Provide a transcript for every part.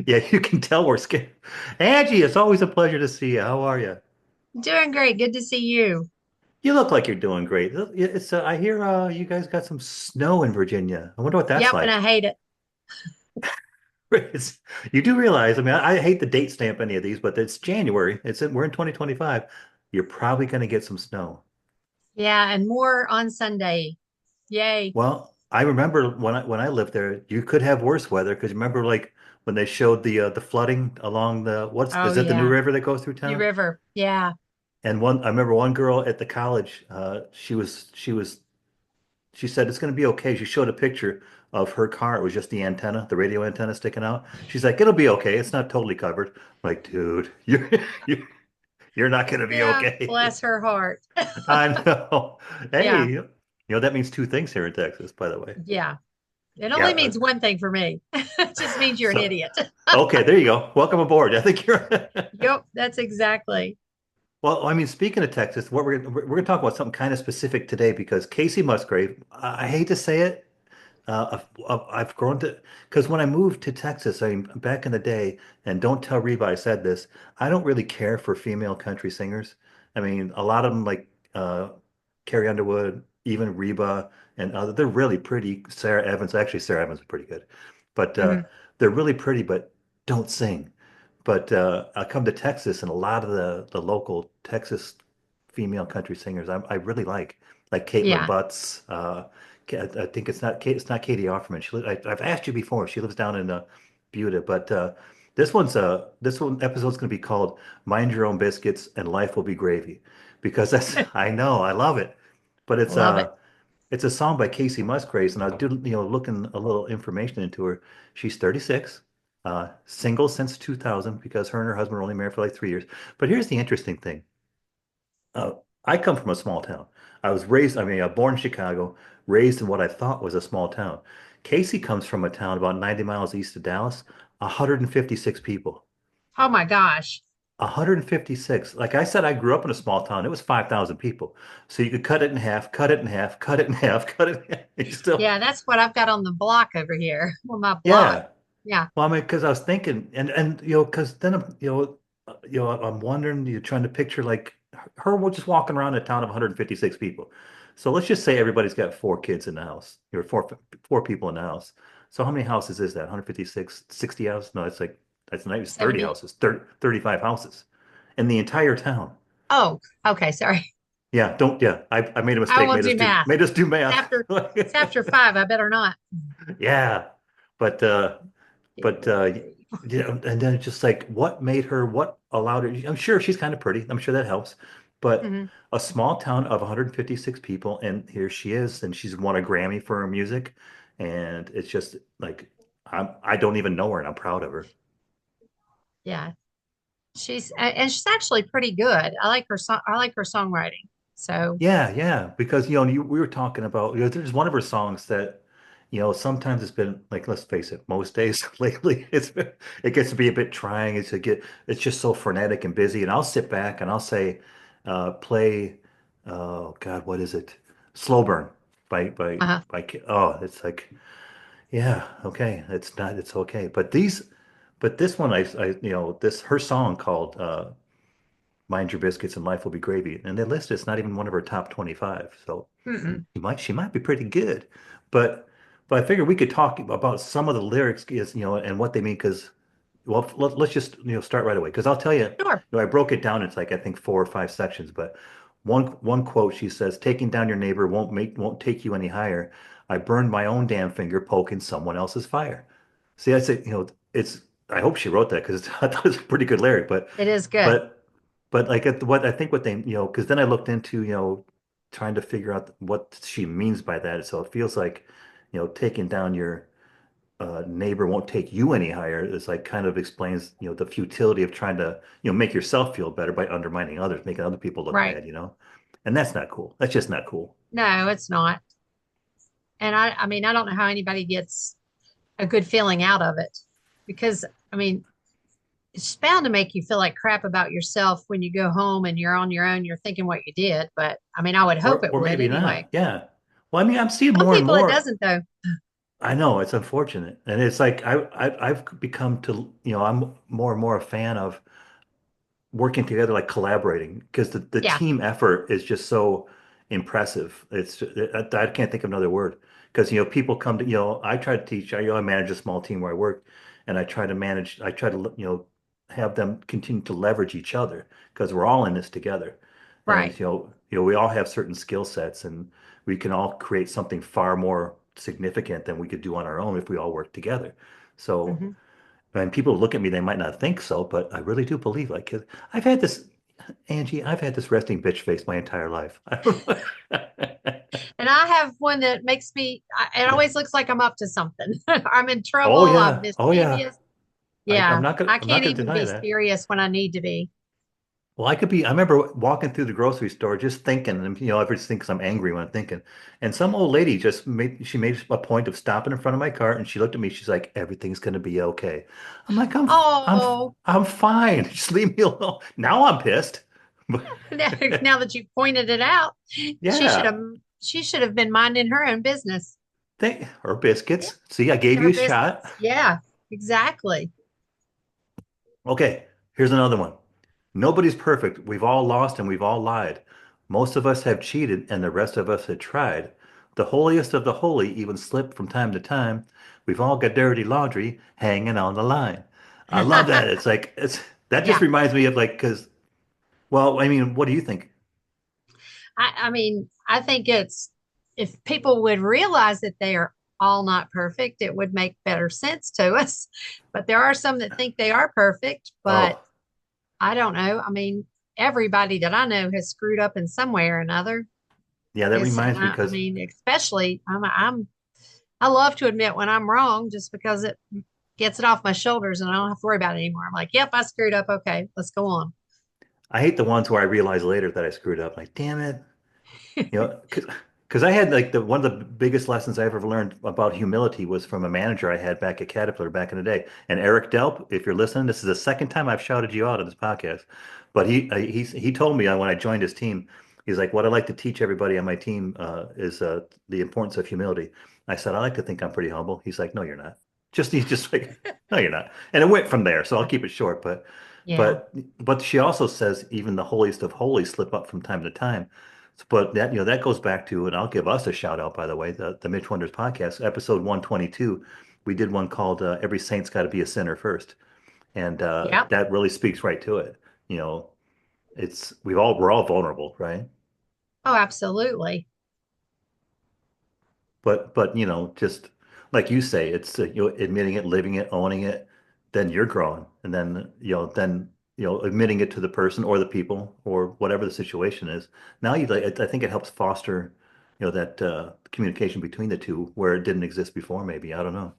Yeah, you can tell we're scared. Angie, it's always a pleasure to see you. How are you? Doing great. Good to see you. You look like you're doing great. It's I hear you guys got some snow in Virginia. I wonder what that's Yep, and I like. hate it. It's, you do realize, I mean, I hate the date stamp any of these, but it's January. We're in 2025. You're probably going to get some snow. Yeah, and more on Sunday. Yay. Well, I remember when I lived there, you could have worse weather because remember like when they showed the flooding along the what's Oh is that the new yeah. river that goes through New town? River. Yeah. And I remember one girl at the college, she said it's going to be okay. She showed a picture of her car. It was just the antenna, the radio antenna sticking out. She's like, it'll be okay. It's not totally covered. I'm like, dude, you you're not going to be Yeah. okay. Bless her heart. I know. Hey, Yeah. that means two things here in Texas, by the way. Yeah. It Yeah. only means one thing for me. It just means you're an So, idiot. okay, there you go. Welcome aboard. I think you're. Yep, that's exactly. Well, I mean, speaking of Texas, what we're going to talk about something kind of specific today because Casey Musgrave, I hate to say it, I've grown to because when I moved to Texas, I mean, back in the day, and don't tell Reba I said this, I don't really care for female country singers. I mean, a lot of them like Carrie Underwood, even Reba, and other, they're really pretty. Sarah Evans, actually, Sarah Evans is pretty good, but Mhm. they're really pretty, but don't sing. But I come to Texas, and a lot of the local Texas female country singers I really like Caitlin Yeah. Butts. I think it's not Katie Offerman. I've asked you before. She lives down in Buda, but this one episode's going to be called "Mind Your Own Biscuits and Life Will Be Gravy," because that's I know I love it, but Love it. it's a song by Casey Musgraves, and I was looking a little information into her. She's 36, single since 2000 because her and her husband were only married for like 3 years. But here's the interesting thing. Uh, I come from a small town. I mean, born in Chicago, raised in what I thought was a small town. Casey comes from a town about 90 miles east of Dallas, 156 people. Oh my gosh. 156. Like I said, I grew up in a small town. It was 5,000 people. So you could cut it in half, cut it in half, cut it in half, cut it in half. You still, Yeah, that's what I've got on the block over here. On my block. yeah. Yeah. Well, I mean, because I was thinking, and because then I'm wondering, you're trying to picture like her we're just walking around a town of 156 people. So let's just say everybody's got four kids in the house, or four people in the house. So how many houses is that? 156, 60 houses? No, that's not even 30 70. houses, 35 houses in the entire town. Oh, okay. Sorry. Yeah, I made a I mistake, won't do math. made us do It's math. after it's after five. I better not. Yeah. But Two, But three. yeah, and then it's just like what allowed her? I'm sure she's kind of pretty. I'm sure that helps. But Mhm. a small town of 156 people, and here she is, and she's won a Grammy for her music, and it's just like I don't even know her, and I'm proud of her. Yeah, and she's actually pretty good. I like her song. I like her songwriting. So, Yeah, because we were talking about there's one of her songs that sometimes it's been like let's face it, most days lately it gets to be a bit trying. It's just so frenetic and busy, and I'll sit back and I'll say, play, oh God, what is it? Slow Burn uh-huh. oh, it's like yeah, okay, it's okay, but this one this her song called Mind Your Biscuits and Life Will Be Gravy. And they list it's not even one of her top 25. So Mm-mm. she might be pretty good. But but I figured we could talk about some of the lyrics is, and what they mean because well let's just start right away because I'll tell you, Sure. I broke it down. It's like I think 4 or 5 sections, but one quote she says, "Taking down your neighbor won't take you any higher. I burned my own damn finger poking someone else's fire." See, I said, it's I hope she wrote that because I thought it was a pretty good lyric, It is good. but but like what I think what they because then I looked into trying to figure out what she means by that. So it feels like taking down your neighbor won't take you any higher. It's like kind of explains the futility of trying to make yourself feel better by undermining others, making other people look Right. bad. And that's not cool. That's just not cool. No, it's not. And I mean, I don't know how anybody gets a good feeling out of it because, I mean, it's bound to make you feel like crap about yourself when you go home and you're on your own, you're thinking what you did. But I mean, I would hope it Or would maybe anyway. not. Yeah. Well, I mean, I'm seeing Some more and people it more. doesn't though. I know it's unfortunate, and it's like I've become to I'm more and more a fan of working together, like collaborating, because the Yeah, team effort is just so impressive. I can't think of another word because people come to I try to teach. I manage a small team where I work, and I try to have them continue to leverage each other because we're all in this together, and right. we all have certain skill sets, and we can all create something far more significant than we could do on our own if we all work together. So. Hmm. And people look at me, they might not think so, but I really do believe like 'cause I've had this, Angie, I've had this resting bitch face my entire life. I don't know. And I have one that makes me, it always looks like I'm up to something. I'm in Oh trouble. I'm yeah. Oh yeah. mischievous. Yeah, I I'm not can't gonna even deny be that. serious when I need to be. Well, I remember walking through the grocery store just thinking, and everyone thinks I'm angry when I'm thinking. And some old lady she made a point of stopping in front of my cart and she looked at me, she's like, everything's gonna be okay. I'm like, Oh, I'm fine. Just leave me alone. Now I'm pissed. now that you pointed it out, she should have Yeah. she should have been minding her own business. Or Yeah, biscuits. See, I gave you her a shot. business. Yeah, exactly. Okay, here's another one. Nobody's perfect. We've all lost and we've all lied. Most of us have cheated and the rest of us have tried. The holiest of the holy even slip from time to time. We've all got dirty laundry hanging on the line. I love that. It's like that just Yeah. reminds me of like because well, I mean, what do you think? I mean, I think it's if people would realize that they are all not perfect, it would make better sense to us. But there are some that think they are perfect, but Oh, I don't know. I mean, everybody that I know has screwed up in some way or another. yeah, that And reminds me I because mean, especially I love to admit when I'm wrong just because it gets it off my shoulders and I don't have to worry about it anymore. I'm like, yep, I screwed up. Okay, let's go on. I hate the ones where I realize later that I screwed up. Like, damn it. Because I had like the one of the biggest lessons I ever learned about humility was from a manager I had back at Caterpillar back in the day. And Eric Delp, if you're listening, this is the second time I've shouted you out on this podcast. But he told me when I joined his team, he's like, what I like to teach everybody on my team is the importance of humility. I said, I like to think I'm pretty humble. He's like, no, you're not. He's just like, no, you're not. And it went from there. So I'll keep it short. Yeah. But but she also says even the holiest of holies slip up from time to time. But that goes back to, and I'll give us a shout out, by the way, the Mitch Wonders podcast, episode 122. We did one called Every Saint's Got to Be a Sinner First. And Yep. that really speaks right to it. You know, we're all vulnerable, right? Oh, absolutely. But just like you say, it's admitting it, living it, owning it, then you're growing. And then admitting it to the person or the people or whatever the situation is. Now I think it helps foster, that communication between the two where it didn't exist before, maybe. I don't know.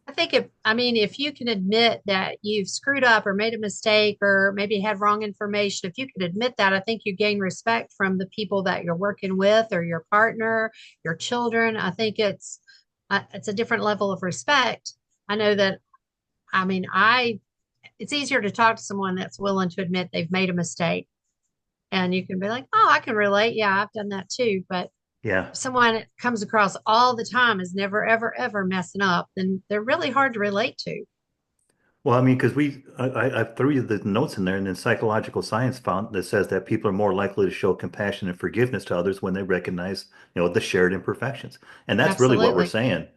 I mean, if you can admit that you've screwed up or made a mistake or maybe had wrong information, if you could admit that, I think you gain respect from the people that you're working with or your partner, your children. I think it's a different level of respect. I know that, I mean, it's easier to talk to someone that's willing to admit they've made a mistake and you can be like, oh, I can relate. Yeah, I've done that too. But Yeah. if someone comes across all the time is never, ever, ever messing up, then they're really hard to relate to. Well, I mean, because I threw you the notes in there, and then psychological science found that says that people are more likely to show compassion and forgiveness to others when they recognize, the shared imperfections. And that's really what we're Absolutely. saying.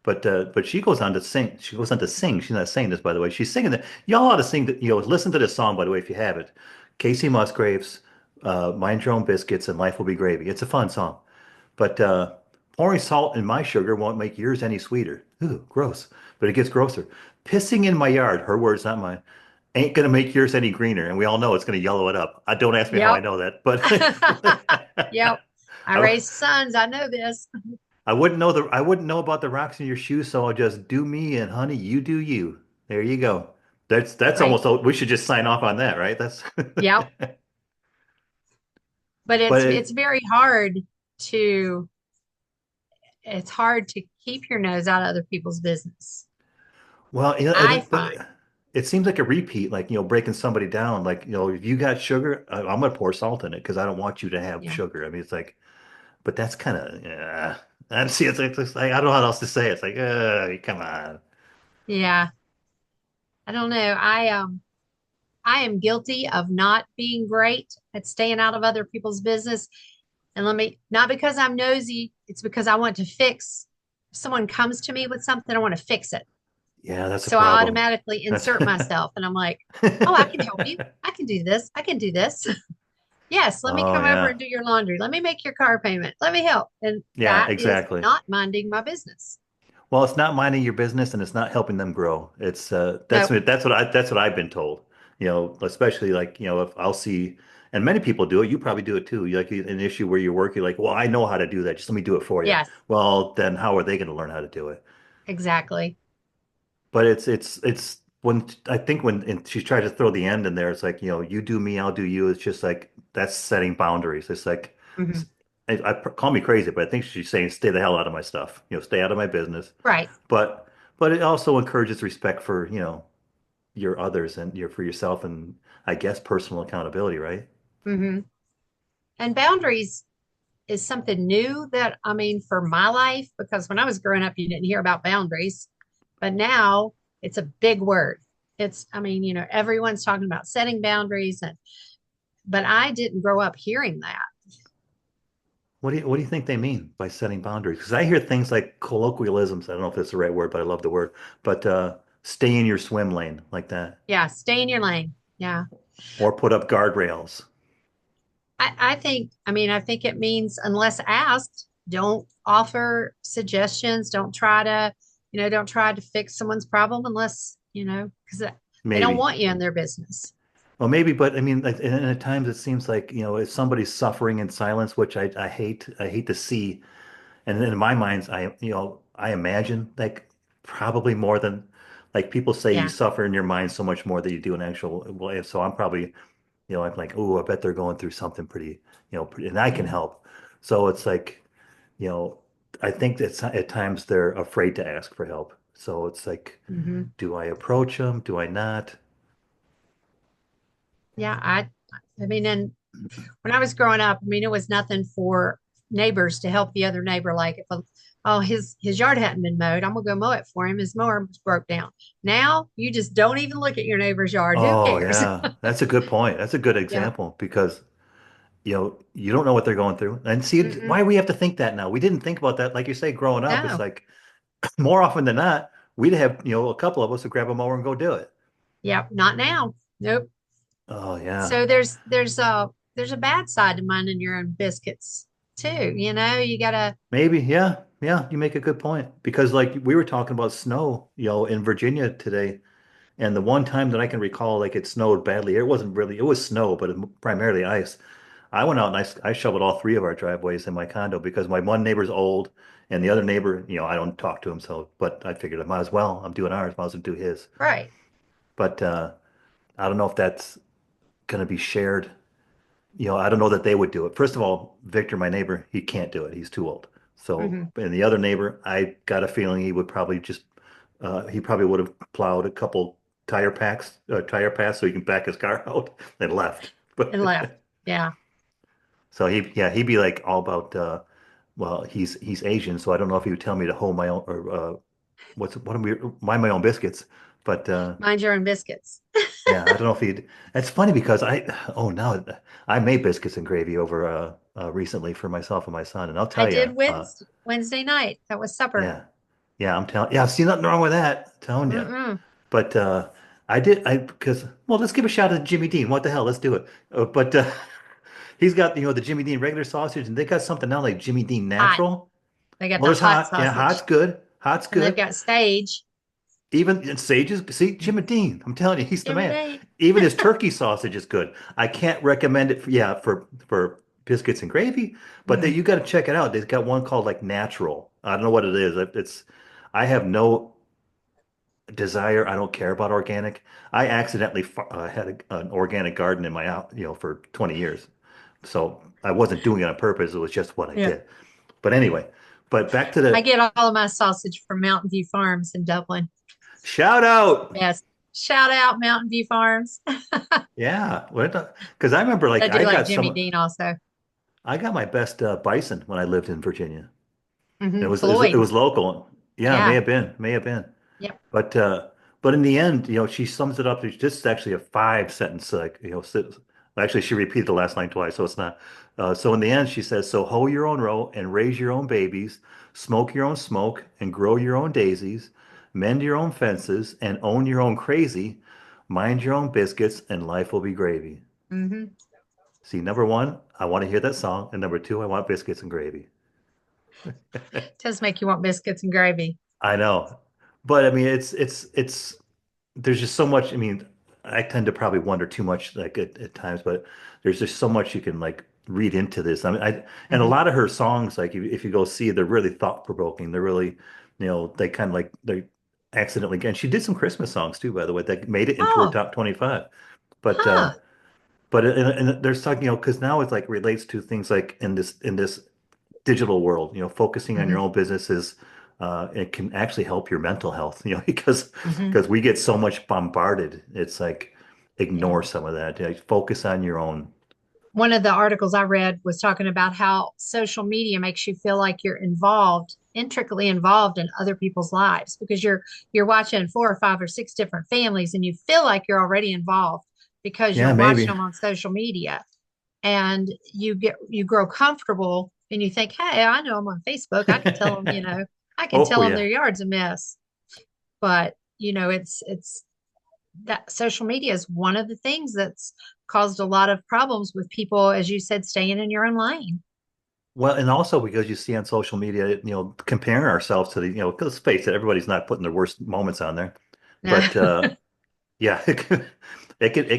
But she goes on to sing. She goes on to sing. She's not saying this, by the way. She's singing that. Y'all ought to sing that. Listen to this song, by the way, if you have it. Casey Musgraves, Mind Your Own Biscuits, and Life Will Be Gravy. It's a fun song. But pouring salt in my sugar won't make yours any sweeter. Ooh, gross. But it gets grosser. Pissing in my yard, her words, not mine, ain't gonna make yours any greener. And we all know it's gonna yellow it up. Don't ask me how I Yep. know that, but Yep. I I, raised sons. I know this. I wouldn't know about the rocks in your shoes, so I'll just do me and honey, you do you. There you go. That's Right. almost we should just sign off on that, right? That's Yep. But but it's very hard to it's hard to keep your nose out of other people's business. well, I find. it seems like a repeat, like breaking somebody down. Like if you got sugar, I'm gonna pour salt in it because I don't want you to have Yeah. sugar. I mean, it's like, but that's kind of yeah. And see, it's like I don't know how else to say it. It's like, come on. Yeah. I don't know. I am guilty of not being great at staying out of other people's business. And let me, not because I'm nosy, it's because I want to fix. If someone comes to me with something, I want to fix it. Yeah, that's a So I problem. automatically That's insert myself and I'm like, oh, I can help you. I can do this. I can do this. Yes, let me Oh come over and yeah. do your laundry. Let me make your car payment. Let me help. And Yeah, that is exactly. not minding my business. Well, it's not minding your business and it's not helping them grow. It's No, that's what I've been told. You know, especially like, you know, if I'll see and many people do it, you probably do it too. You like an issue where you're working like, well, I know how to do that. Just let me do it for you. yes, Well, then how are they going to learn how to do it? exactly. But it's when I think when and she tried to throw the end in there, it's like, you know, you do me, I'll do you. It's just like that's setting boundaries. It's like Hmm. call me crazy, but I think she's saying stay the hell out of my stuff. You know, stay out of my business. Right. But but it also encourages respect for, you know, your others and your for yourself and I guess personal accountability, right? Hmm. And boundaries is something new that, I mean, for my life, because when I was growing up, you didn't hear about boundaries, but now it's a big word. It's, I mean, everyone's talking about setting boundaries but I didn't grow up hearing that. What do you think they mean by setting boundaries? Because I hear things like colloquialisms. I don't know if that's the right word, but I love the word. But stay in your swim lane like that, Yeah. Stay in your lane. Yeah. or put up guardrails. I think it means unless asked, don't offer suggestions. Don't try to fix someone's problem unless, because they don't Maybe. want you in their business. Well, maybe, but I mean, like, and at times it seems like, you know, if somebody's suffering in silence, which I hate to see. And in my mind's, you know, I imagine like probably more than like people say you Yeah. suffer in your mind so much more than you do in actual life. So I'm probably, you know, I'm like, oh, I bet they're going through something pretty, you know, pretty, and I can Yeah. help. So it's like, you know, I think that at times they're afraid to ask for help. So it's like, Hmm. do I approach them? Do I not? Yeah. I mean, and when I was growing up, I mean, it was nothing for neighbors to help the other neighbor. Like if his yard hadn't been mowed, I'm gonna go mow it for him. His mower was broke down. Now you just don't even look at your neighbor's yard. Who Oh cares? yeah, that's a good point. That's a good Yeah. example because you know you don't know what they're going through. And see, Mm-mm. why do we have to think that now? We didn't think about that, like you say, growing up. It's No. like more often than not, we'd have you know a couple of us would grab a mower and go do it. Yep. Not now. Nope. Oh yeah, So there's a bad side to minding your own biscuits too. You gotta. maybe yeah. You make a good point because like we were talking about snow, you know, in Virginia today, and the one time that I can recall like it snowed badly, it wasn't really it was snow, but it, primarily ice. I went out and I shoveled all three of our driveways in my condo because my one neighbor's old and the other neighbor, you know, I don't talk to him. So, but I figured I might as well. I'm doing ours, might as well do his. Right. But I don't know if that's going to be shared. You know, I don't know that they would do it. First of all, Victor, my neighbor, he can't do it. He's too old. So, Hmm. and the other neighbor, I got a feeling he would probably just, he probably would have plowed a couple tire paths so he can back his car out and left. And left. But Yeah. so yeah, he'd be like all about well, he's Asian, so I don't know if he would tell me to hold my own or what am we mind my own biscuits. But Mind your own biscuits. yeah, I don't know if he'd. That's funny because oh now I made biscuits and gravy over recently for myself and my son, and I'll I tell you, did Wednesday night. That was supper. yeah, I'm telling, yeah, I see nothing wrong with that. I'm telling you. Mm-mm. But I because well, let's give a shout out to Jimmy Dean. What the hell? Let's do it. But he's got you know the Jimmy Dean regular sausage, and they got something now like Jimmy Dean Hot. natural. They got Well, the there's hot hot. Yeah, hot's sausage. good. Hot's And they've good. got sage. Even and Sage's, see, Jimmy Dean, I'm telling you, he's the Jimmy man. Dean. Even his turkey sausage is good. I can't recommend it for, yeah, for biscuits and gravy, but Mhm. you got to check it out. They've got one called like natural. I don't know what it is. It's I have no desire. I don't care about organic. I accidentally had an organic garden in my out, you know, for 20 years. So I wasn't doing it on purpose. It was just what I Yeah. did. But anyway, but back to I the get all of my sausage from Mountain View Farms in Dublin. shout out. Yes. Shout out Mountain View Farms. Yeah, because I remember I like do like Jimmy Dean also. I got my best bison when I lived in Virginia. It Floyd. was local. Yeah, it may Yeah. have been, may have been. Yep. But in the end, she sums it up. It's just actually a five sentence, like actually she repeated the last line twice, so it's not. So in the end, she says, "So hoe your own row and raise your own babies, smoke your own smoke and grow your own daisies, mend your own fences and own your own crazy, mind your own biscuits and life will be gravy." hmm See, number one, I want to hear that song, and number two, I want biscuits and gravy. Does make you want biscuits and gravy. I know, but I mean, it's there's just so much. I mean, I tend to probably wonder too much like at times, but there's just so much you can like read into this. I mean, and a hmm lot of her songs, like if you go see, they're really thought provoking. They're really, they kind of like they accidentally. And she did some Christmas songs too, by the way, that made it into her Oh, top 25. But huh. and there's talking, because now it's like relates to things like in this digital world, focusing on your hmm own businesses, it can actually help your mental health, hmm because we get so much bombarded. It's like Yeah. ignore some of that. Focus on your own. One of the articles I read was talking about how social media makes you feel like you're involved, intricately involved in other people's lives because you're watching four or five or six different families and you feel like you're already involved because you're Yeah, watching maybe. them on social media and you grow comfortable and you think, hey, I know them on Facebook. I can tell them, I can Oh tell them their yeah. yard's a mess. But it's that social media is one of the things that's caused a lot of problems with people, as you said, staying in your own lane. Well, and also because you see on social media, comparing ourselves to because let's face it, everybody's not putting their worst moments on there. But yeah, it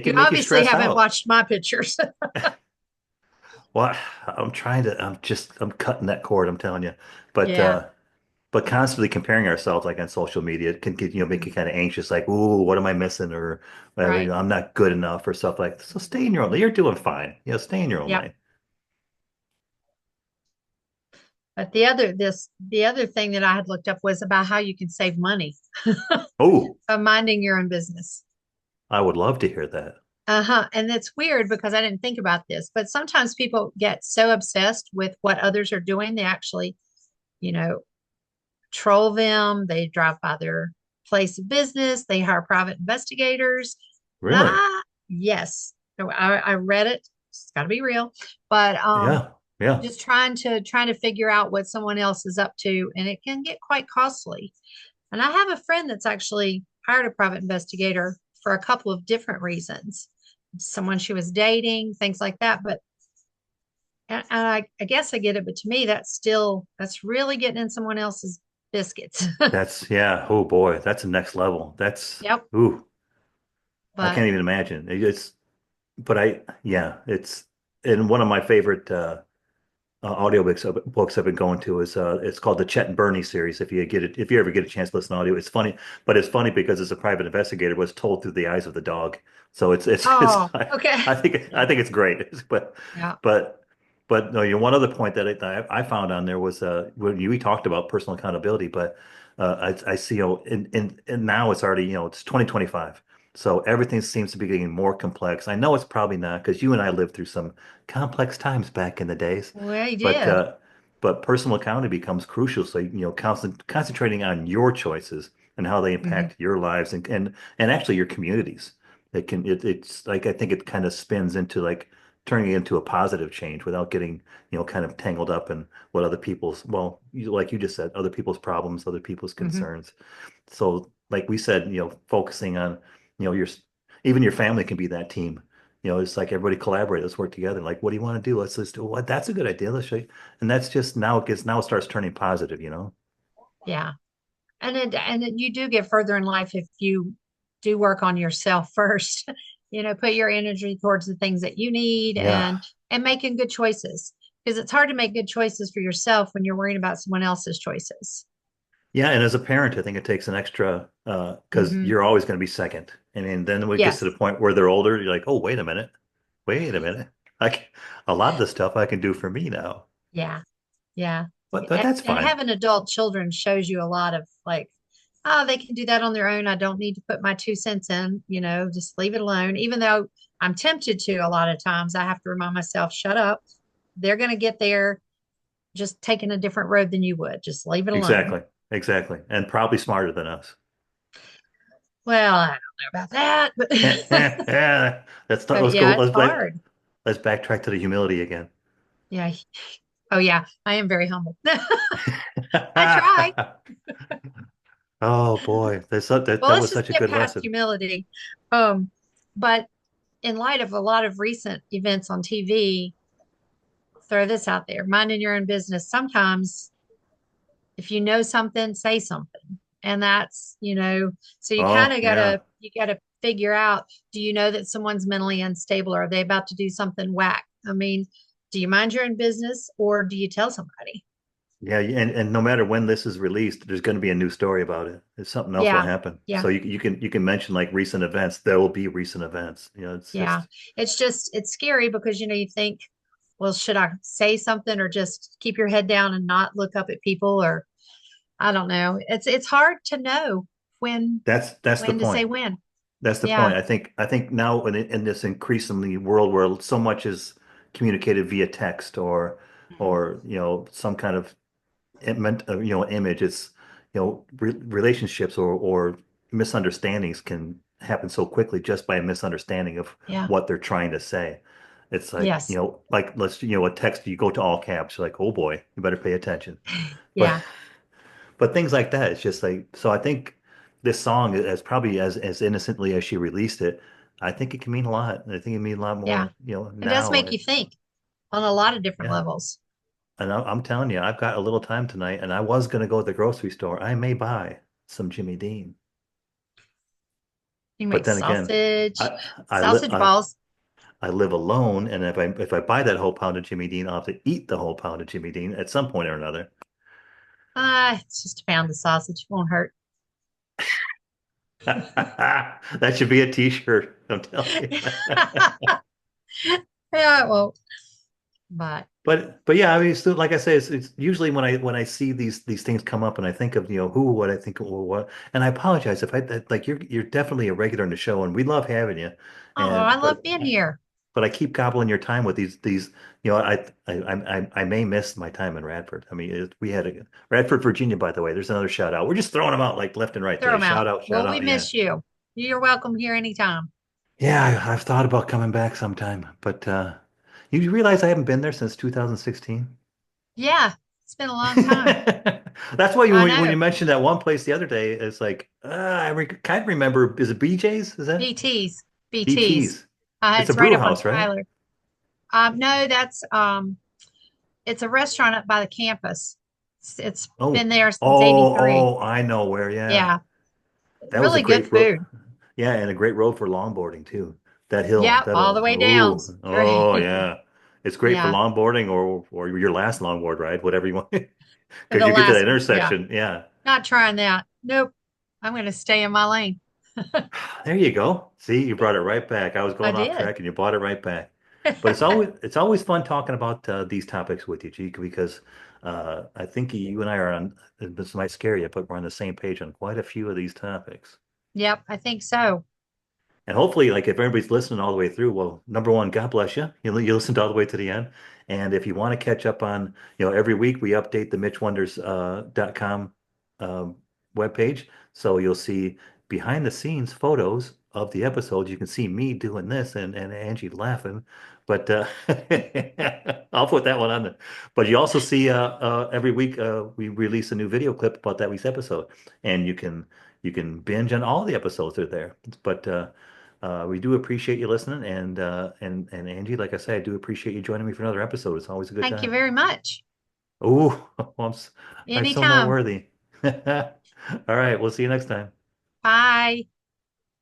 You can make you obviously stress haven't out. watched my pictures. Well, I'm cutting that cord, I'm telling you. But Yeah, constantly comparing ourselves like on social media can get, make you Mhm. kind of anxious, like, ooh, what am I missing? Or whatever, Right. I'm not good enough or stuff like that. So stay in your own lane. You're doing fine. Stay in your own Yep. lane. But the other thing that I had looked up was about how you can save money Oh, by minding your own business. I would love to hear that. Uh-huh. And that's weird because I didn't think about this, but sometimes people get so obsessed with what others are doing, they actually, you know, troll them. They drive by their place of business. They hire private investigators. Really? Ah, yes. So I read it. It's got to be real, but Yeah. Yeah. just trying to figure out what someone else is up to, and it can get quite costly. And I have a friend that's actually hired a private investigator for a couple of different reasons. Someone she was dating, things like that. But and I guess I get it, but to me, that's really getting in someone else's biscuits. Yeah. Oh boy, that's the next level. Yep. Ooh, I But can't even imagine. But yeah, and one of my favorite, audiobooks books I've been going to is it's called the Chet and Bernie series. If you ever get a chance to listen to audio, it's funny, but it's funny because it's a private investigator was told through the eyes of the dog. So it's oh, okay. I think it's great. Yeah. But no, one other point that I found on there was when we talked about personal accountability, but I see, and now it's already, it's 2025. So everything seems to be getting more complex. I know it's probably not, because you and I lived through some complex times back in the days. Well, he But did. personal accounting becomes crucial. So, concentrating on your choices and how they hmm impact your lives and actually your communities. It's like, I think it kind of spins into like turning it into a positive change without getting, kind of tangled up in what other people's, well, like you just said, other people's problems, other people's hmm concerns. So, like we said, focusing on, your even your family can be that team. It's like everybody collaborate. Let's work together. Like, what do you want to do? Let's do what? That's a good idea. Let's show you. And that's just now it starts turning positive. Yeah. You do get further in life if you do work on yourself first. Put your energy towards the things that you need Yeah. and making good choices because it's hard to make good choices for yourself when you're worrying about someone else's choices. Yeah. And as a parent, I think it takes an extra, because hmm you're always going to be second. I mean, then when it gets to the Yes. point where they're older, you're like, oh, wait a minute. Wait a minute. Like, a lot of the stuff I can do for me now. Yeah. Yeah. But that's And fine. having adult children shows you a lot of like, oh, they can do that on their own. I don't need to put my 2 cents in, just leave it alone. Even though I'm tempted to a lot of times, I have to remind myself, shut up. They're going to get there. just taking a different road than you would. Just leave it alone. Exactly. Exactly. And probably smarter than us. Well, I don't know about that, but Let's not, but let's go. yeah, it's hard. Let's backtrack to the humility again. Yeah. Oh yeah, I am very humble. I try. Oh boy, Well, that let's was just such a get good past lesson. humility. But in light of a lot of recent events on TV, throw this out there, minding your own business. Sometimes if you know something, say something. And that's, so you kind Oh of yeah. gotta figure out, do you know that someone's mentally unstable? Or are they about to do something whack? I mean, do you mind your own business or do you tell somebody? Yeah, and no matter when this is released, there's going to be a new story about it. If something else will Yeah. happen. Yeah. So you can mention like recent events. There will be recent events. It's Yeah. just It's scary because, you think, well, should I say something or just keep your head down and not look up at people? Or I don't know. It's hard to know when that's the when to say point. when. That's the Yeah. point. I think now in this increasingly world where so much is communicated via text Mhm. or some kind of image. It's relationships or misunderstandings can happen so quickly just by a misunderstanding of Yeah. what they're trying to say. It's like, Yes. like a text, you go to all caps, you're like, oh boy, you better pay attention. But Yeah. but things like that, it's just like, so I think this song, as probably as innocently as she released it, I think it can mean a lot. I think it means a lot Yeah. more, It does now. make you think on a lot of different Yeah. levels. And I'm telling you, I've got a little time tonight, and I was going to go to the grocery store. I may buy some Jimmy Dean, You can but make then again, sausage, I I live sausage balls. I live alone, and if I buy that whole pound of Jimmy Dean, I'll have to eat the whole pound of Jimmy Dean at some point or another. It's just a pound of sausage. Won't hurt. That should be a t-shirt. I'm telling you. Yeah, it won't. But But yeah, I mean, still, like I say, it's usually when I see these things come up and I think of who what I think or what, and I apologize if like you're definitely a regular in the show and we love having you, oh, I and love being here. but I keep gobbling your time with these I may miss my time in Radford. I mean, we had a Radford, Virginia, by the way. There's another shout out. We're just throwing them out like left and right Throw today. them out. Shout Well, we out. Yeah, miss you. You're welcome here anytime. yeah. I've thought about coming back sometime, but you realize I haven't been there since 2016. Yeah, it's been a long time. That's why I when know. you mentioned that one place the other day, it's like kind of remember. Is it BJ's? Is that BT's. BT's. BT's? It's a It's right brew up on house, right? Tyler. No, it's a restaurant up by the campus. It's been Oh, there since '83. I know where. Yeah, Yeah, that was a really good great road. food. Yeah, and a great road for longboarding too. That hill, Yep, all the way down. oh Straight. yeah. It's great for Yeah, longboarding or your last longboard ride, whatever you want. Because the you get to that last one. Yeah, intersection. Yeah. not trying that. Nope. I'm going to stay in my lane. There you go. See, you brought it right back. I was I going off did. track and you brought it right back. But it's always fun talking about these topics with you, Chica, because I think you and I are on, this might scare you, but we're on the same page on quite a few of these topics. Yep, I think so. And hopefully, like if everybody's listening all the way through, well, number one, God bless you. You listened all the way to the end. And if you want to catch up on, every week we update the MitchWonders .com webpage. So you'll see behind the scenes photos of the episodes. You can see me doing this and Angie laughing. But I'll put that one on there. But you also see every week we release a new video clip about that week's episode. And you can binge on all the episodes that are there. But we do appreciate you listening, and Angie, like I said, I do appreciate you joining me for another episode. It's always a good Thank you time. very much. Oh, I'm so Anytime. noteworthy. All right, we'll see you next time. Bye.